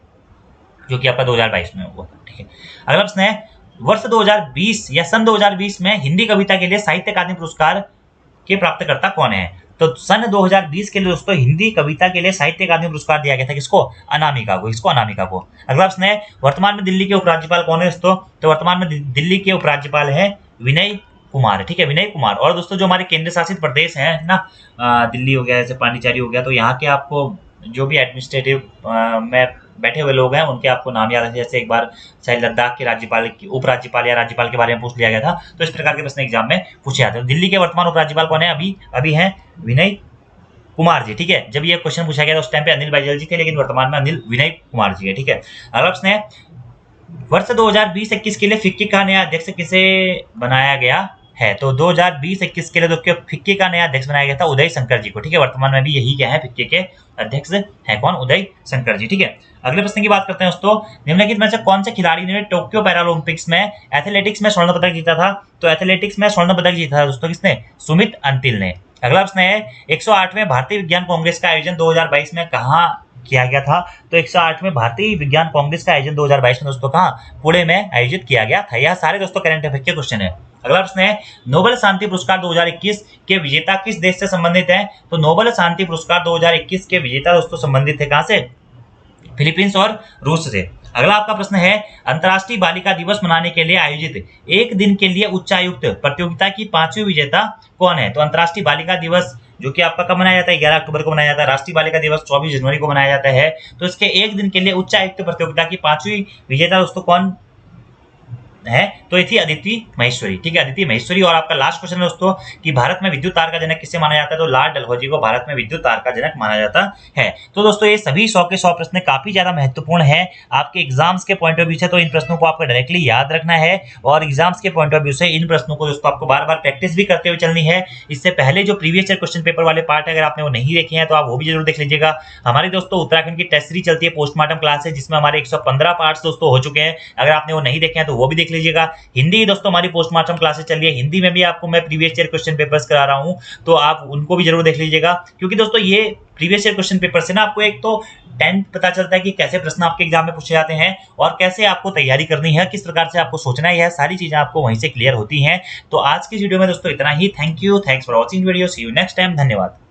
जो कि आपका 2022 में हुआ था। ठीक है, अगला प्रश्न है, वर्ष 2020 या सन 2020 में हिंदी कविता के लिए साहित्य अकादमी पुरस्कार के प्राप्तकर्ता कौन है? तो सन 2020 के लिए दोस्तों हिंदी कविता के लिए साहित्य अकादमी पुरस्कार दिया गया था। किसको? अनामिका को। इसको अनामिका को। अगला प्रश्न है, वर्तमान में दिल्ली के उपराज्यपाल कौन है दोस्तों? तो वर्तमान में दिल्ली के उपराज्यपाल है विनय कुमार। ठीक है, विनय कुमार। और दोस्तों जो हमारे केंद्र शासित प्रदेश है ना, दिल्ली हो गया, जैसे पांडिचेरी हो गया, तो यहाँ के आपको जो भी एडमिनिस्ट्रेटिव में बैठे हुए लोग हैं उनके आपको नाम याद है। जैसे एक बार शायद लद्दाख के राज्यपाल, उपराज्यपाल या राज्यपाल के बारे में पूछ लिया गया था, तो इस प्रकार के प्रश्न एग्जाम में पूछे जाते हैं। दिल्ली के वर्तमान उपराज्यपाल कौन है? अभी हैं विनय कुमार जी, ठीक है। जब ये क्वेश्चन पूछा गया था उस टाइम पे अनिल बैजल जी थे, लेकिन वर्तमान में अनिल विनय कुमार जी है, ठीक है। अगला प्रश्न है, वर्ष 2020-21 के लिए फिक्की का नया अध्यक्ष किसे बनाया गया है? तो 2020-21 के लिए दोस्तों फिक्की का नया अध्यक्ष बनाया गया था उदय शंकर जी को, ठीक है। वर्तमान में भी यही क्या है, फिक्की के अध्यक्ष है कौन? उदय शंकर जी, ठीक है। अगले प्रश्न की बात करते हैं दोस्तों, निम्नलिखित में से कौन से खिलाड़ी ने टोक्यो पैरालंपिक्स में एथलेटिक्स में स्वर्ण पदक जीता था? तो एथलेटिक्स में स्वर्ण पदक जीता था दोस्तों किसने? सुमित अंतिल ने। अगला प्रश्न है, 108वें भारतीय विज्ञान कांग्रेस का आयोजन 2022 में कहाँ किया गया था? तो 108वें भारतीय विज्ञान कांग्रेस का आयोजन 2022 में दोस्तों कहाँ? पुणे में आयोजित किया गया था। यह सारे दोस्तों करंट अफेयर के क्वेश्चन है। अगला प्रश्न है, नोबेल शांति पुरस्कार 2021 के विजेता किस देश से संबंधित है? तो नोबेल शांति पुरस्कार 2021 के विजेता दोस्तों संबंधित है कहां से? फिलीपींस और रूस से। अगला आपका प्रश्न है, अंतर्राष्ट्रीय बालिका दिवस मनाने के लिए आयोजित एक दिन के लिए उच्चायुक्त प्रतियोगिता की 5वीं विजेता कौन है? तो अंतर्राष्ट्रीय बालिका दिवस जो कि आपका कब मनाया जाता है? 11 अक्टूबर को मनाया जाता है। राष्ट्रीय बालिका दिवस 24 जनवरी को मनाया जाता है। तो इसके एक दिन के लिए उच्चायुक्त प्रतियोगिता की 5वीं विजेता दोस्तों कौन है? तो ये थी अदिति महेश्वरी, ठीक है, अदिति महेश्वरी। और आपका लास्ट क्वेश्चन है दोस्तों कि भारत में विद्युत तार का जनक किसे माना जाता है? तो लॉर्ड डलहौजी को भारत में विद्युत तार का जनक माना जाता है। तो दोस्तों ये सभी 100 के 100 प्रश्न काफी ज्यादा महत्वपूर्ण है आपके एग्जाम्स के पॉइंट ऑफ व्यू से। तो इन प्रश्नों को आपको डायरेक्टली याद रखना है और एग्जाम्स के पॉइंट ऑफ व्यू से इन प्रश्नों को दोस्तों आपको बार बार प्रैक्टिस भी करते हुए चलनी है। इससे पहले जो प्रीवियस ईयर क्वेश्चन पेपर वाले पार्ट अगर आपने वो नहीं देखे हैं तो आप वो भी जरूर देख लीजिएगा। हमारी दोस्तों उत्तराखंड की टेस्ट सीरीज चलती है, पोस्टमार्टम क्लास है, जिसमें हमारे 115 पार्ट्स दोस्तों हो चुके हैं। अगर आपने वो नहीं देखे हैं तो वो भी देख लीजिएगा। हिंदी दोस्तों हमारी पोस्टमार्टम क्लासेस चल रही है, हिंदी में भी आपको मैं प्रीवियस ईयर क्वेश्चन पेपर्स करा रहा हूं, तो आप उनको भी जरूर देख लीजिएगा। क्योंकि दोस्तों ये प्रीवियस ईयर क्वेश्चन पेपर से ना आपको एक तो 10 पता चलता है कि कैसे प्रश्न आपके एग्जाम में पूछे जाते हैं और कैसे आपको तैयारी करनी है, किस प्रकार से आपको सोचना है, यह सारी चीजें आपको वहीं से क्लियर होती हैं। तो आज की वीडियो में दोस्तों इतना ही। Thank you, thanks for watching video, see you next time, धन्यवाद।